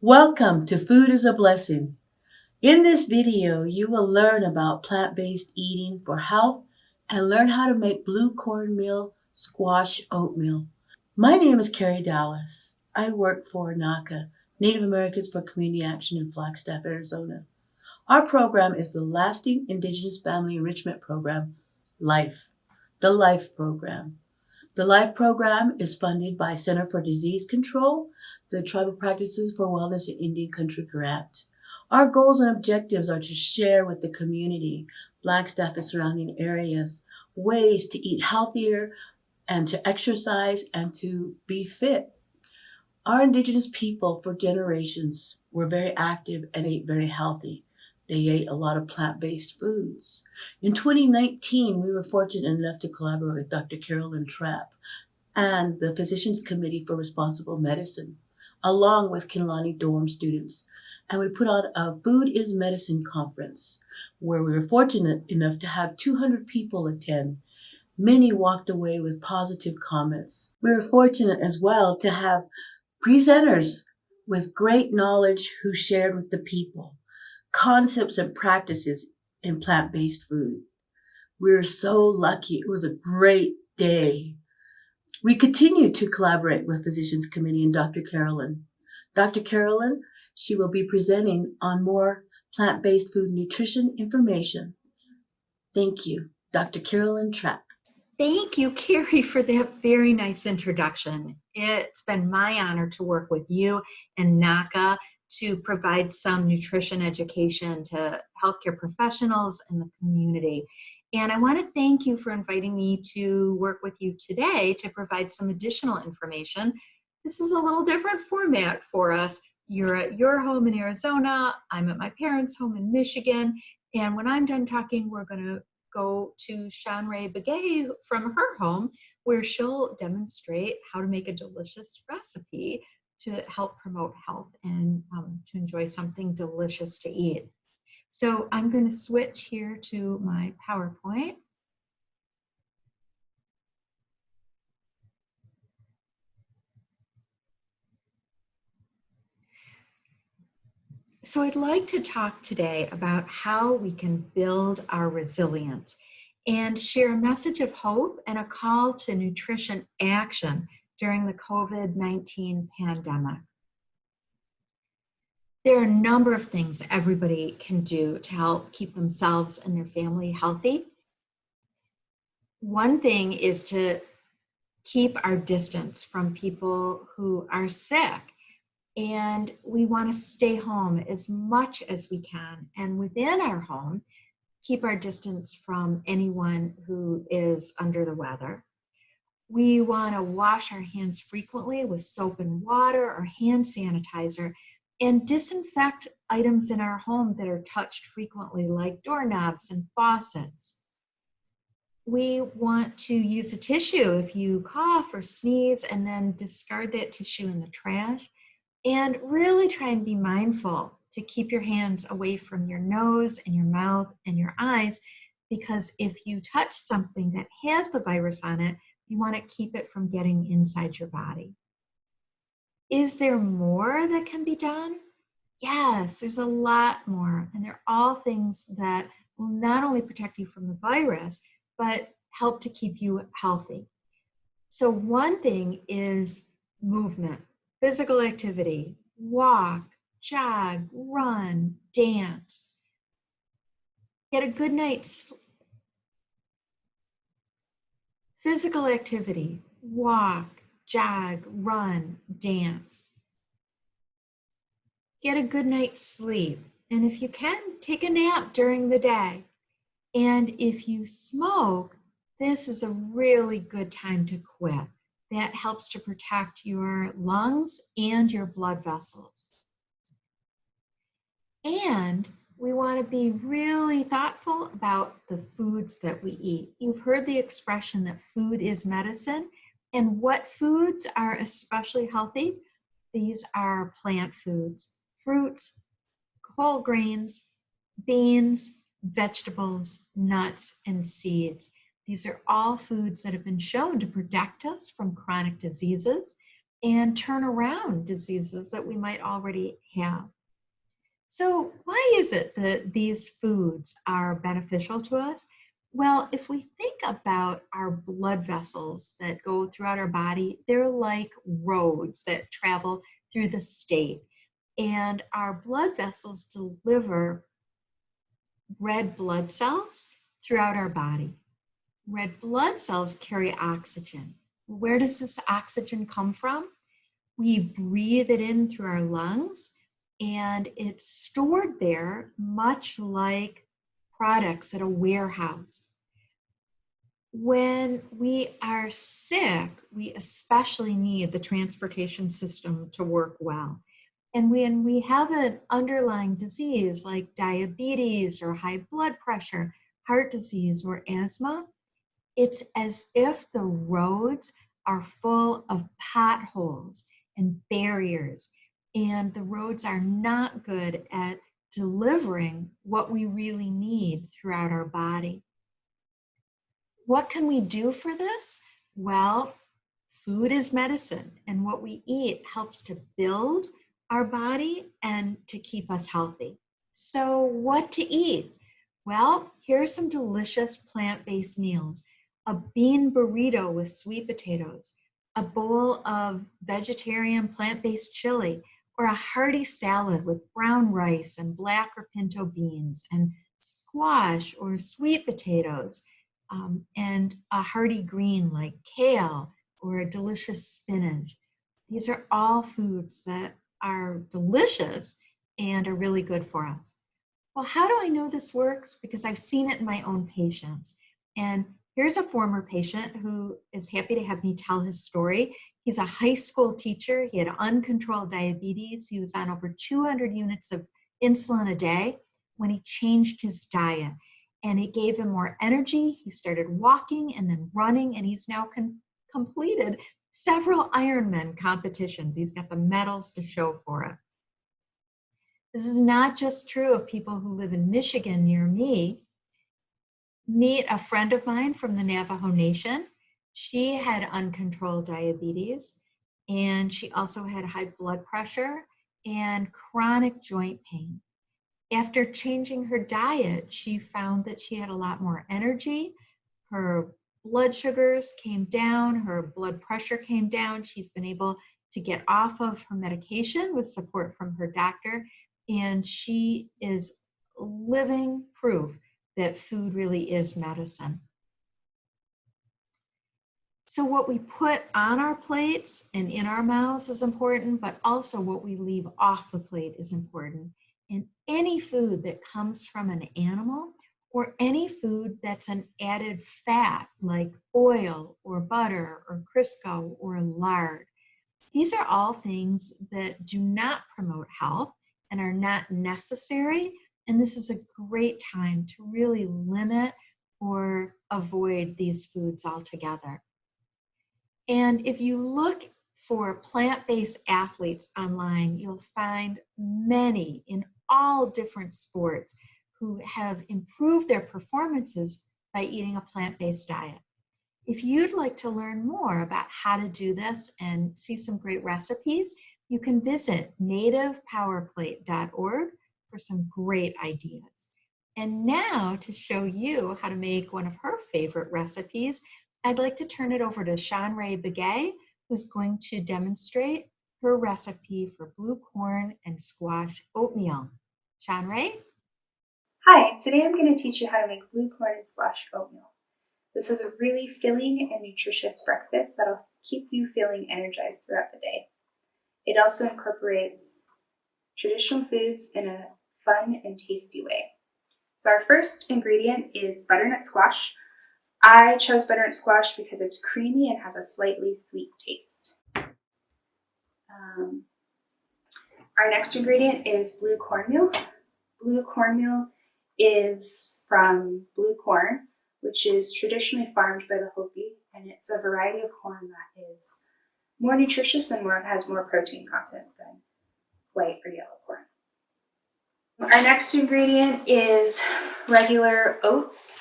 Welcome to Food is a Blessing. In this video, you will learn about plant-based eating for health and learn how to make blue cornmeal squash oatmeal. My name is Carrie Dallas. I work for NACA, Native Americans for Community Action in Flagstaff, Arizona. Our program is the Lasting Indigenous Family Enrichment Program, LIFE, the LIFE program. The LIFE program is funded by Center for Disease Control, the Tribal Practices for Wellness in Indian Country grant. Our goals and objectives are to share with the community, Flagstaff and surrounding areas, ways to eat healthier and to exercise and to be fit. Our Indigenous people for generations were very active and ate very healthy. They ate a lot of plant-based foods. In 2019, we were fortunate enough to collaborate with Dr. Carolyn Trapp and the Physicians Committee for Responsible Medicine, along with Kinlani dorm students. And we put on a Food is Medicine conference where we were fortunate enough to have 200 people attend. Many walked away with positive comments. We were fortunate as well to have presenters with great knowledge who shared with the people concepts and practices in plant-based food. We were so lucky. It was a great day. We continue to collaborate with Physicians Committee and Dr. Carolyn. Dr. Carolyn, she will be presenting on more plant-based food nutrition information. Thank you, Dr. Carolyn Trapp. Thank you, Carrie, for that very nice introduction. It's been my honor to work with you and NACA to provide some nutrition education to healthcare professionals and the community. And I want to thank you for inviting me to work with you today to provide some additional information. This is a little different format for us. You're at your home in Arizona, I'm at my parents' home in Michigan, and when I'm done talking, we're going to go to Sean Ray Begay from her home, where she'll demonstrate how to make a delicious recipe to help promote health and to enjoy something delicious to eat. So I'm going to switch here to my PowerPoint. So I'd like to talk today about how we can build our resilience and share a message of hope and a call to nutrition action during the COVID-19 pandemic. There are a number of things everybody can do to help keep themselves and their family healthy. One thing is to keep our distance from people who are sick. And we want to stay home as much as we can. And within our home, keep our distance from anyone who is under the weather. We want to wash our hands frequently with soap and water or hand sanitizer and disinfect items in our home that are touched frequently, like doorknobs and faucets. We want to use a tissue if you cough or sneeze and then discard that tissue in the trash. And really try and be mindful to keep your hands away from your nose and your mouth and your eyes, because if you touch something that has the virus on it, you want to keep it from getting inside your body. Is there more that can be done? Yes, there's a lot more. And they're all things that will not only protect you from the virus, but help to keep you healthy. So one thing is movement. Physical activity, walk, jog, run, dance. Get a good night's sleep. Physical activity, walk, jog, run, dance. Get a good night's sleep. And if you can, take a nap during the day. And if you smoke, this is a really good time to quit. That helps to protect your lungs and your blood vessels. And we want to be really thoughtful about the foods that we eat. You've heard the expression that food is medicine. And what foods are especially healthy? These are plant foods, fruits, whole grains, beans, vegetables, nuts, and seeds. These are all foods that have been shown to protect us from chronic diseases. and turn around diseases that we might already have. So why is it that these foods are beneficial to us? Well, if we think about our blood vessels that go throughout our body, they're like roads that travel through the state. And our blood vessels deliver red blood cells throughout our body. Red blood cells carry oxygen. Where does this oxygen come from? We breathe it in through our lungs, and it's stored there much like products at a warehouse. When we are sick, we especially need the transportation system to work well. And when we have an underlying disease like diabetes or high blood pressure, heart disease, or asthma, it's as if the roads are full of potholes and barriers, and the roads are not good at delivering what we really need throughout our body. What can we do for this? Well, food is medicine, and what we eat helps to build our body and to keep us healthy. So, what to eat? Well, here are some delicious plant-based meals. A bean burrito with sweet potatoes, a bowl of vegetarian plant-based chili, or a hearty salad with brown rice and black or pinto beans and squash or sweet potatoes, and a hearty green like kale or a delicious spinach. These are all foods that are delicious and are really good for us. Well, how do I know this works? Because I've seen it in my own patients. And here's a former patient who is happy to have me tell his story. He's a high school teacher. He had uncontrolled diabetes. He was on over 200 units of insulin a day when he changed his diet. And it gave him more energy. He started walking and then running, and he's now completed several Ironman competitions. He's got the medals to show for it. This is not just true of people who live in Michigan near me. Meet a friend of mine from the Navajo Nation. She had uncontrolled diabetes, and she also had high blood pressure and chronic joint pain. After changing her diet, she found that she had a lot more energy. Her blood sugars came down, her blood pressure came down. She's been able to get off of her medication with support from her doctor, and she is living proof that food really is medicine. So what we put on our plates and in our mouths is important, but also what we leave off the plate is important. And any food that comes from an animal or any food that's an added fat like oil or butter or Crisco or lard, these are all things that do not promote health and are not necessary. And this is a great time to really limit or avoid these foods altogether. And if you look for plant-based athletes online, you'll find many in all different sports who have improved their performances by eating a plant-based diet. If you'd like to learn more about how to do this and see some great recipes, you can visit nativepowerplate.org for some great ideas. And now to show you how to make one of her favorite recipes, I'd like to turn it over to Sean-Rae Begay, who's going to demonstrate her recipe for blue corn and squash oatmeal. Sean-Rae? Hi, today I'm going to teach you how to make blue corn and squash oatmeal. This is a really filling and nutritious breakfast that'll keep you feeling energized throughout the day. It also incorporates traditional foods in a fun and tasty way. So our first ingredient is butternut squash. I chose butternut squash because it's creamy and has a slightly sweet taste. Our next ingredient is blue cornmeal. Blue cornmeal is from blue corn, which is traditionally farmed by the Hopi, and it's a variety of corn that is more nutritious and has more protein content than white or yellow corn. Our next ingredient is regular oats.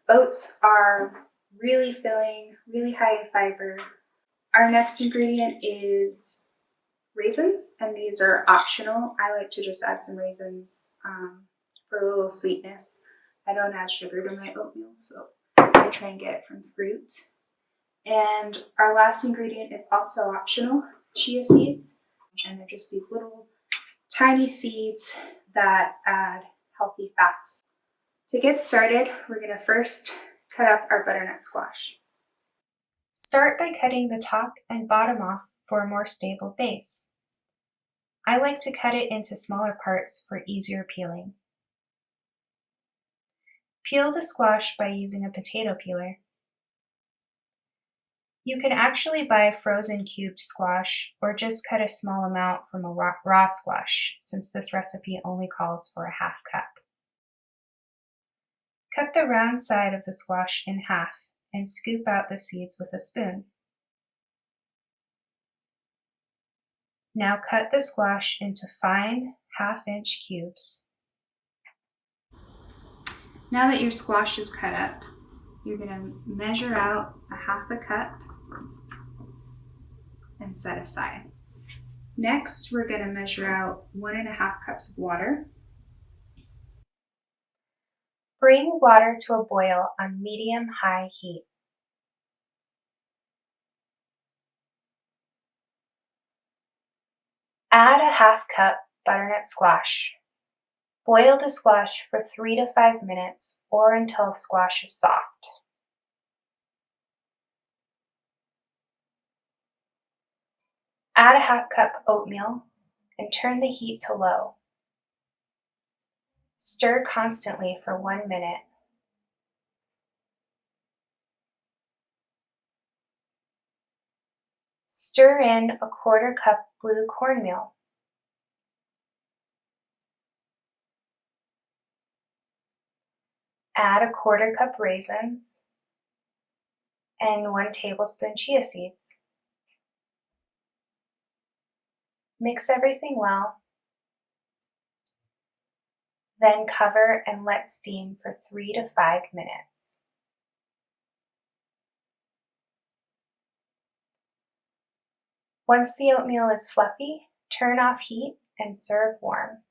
Oats are really filling, really high in fiber, Our next ingredient is raisins, and these are optional. I like to just add some raisins for a little sweetness. I don't add sugar to my oatmeal, so I try and get it from fruit. And our last ingredient is also optional, chia seeds. And they're just these little tiny seeds that add healthy fats. To get started, we're going to first cut up our butternut squash. Start by cutting the top and bottom off for a more stable base. I like to cut it into smaller parts for easier peeling. Peel the squash by using a potato peeler. You can actually buy frozen cubed squash or just cut a small amount from a raw squash, since this recipe only calls for a half cup. Cut the round side of the squash in half and scoop out the seeds with a spoon. Now cut the squash into fine half-inch cubes. Now that your squash is cut up, you're going to measure out a half a cup and set aside. Next, we're going to measure out 1.5 cups of water. Bring water to a boil on medium-high heat. Add a half cup butternut squash. Boil the squash for 3 to 5 minutes or until the squash is soft. Add a half cup oatmeal and turn the heat to low. Stir constantly for 1 minute. Stir in a 1/4 cup blue cornmeal. Add a 1/4 cup raisins and 1 tablespoon chia seeds. Mix everything well. Then cover and let steam for 3 to 5 minutes. Once the oatmeal is fluffy, turn off heat and serve warm.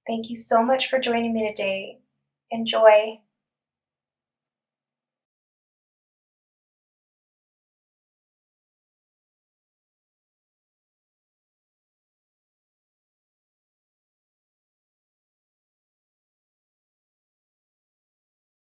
Thank you so much for joining me today. Enjoy!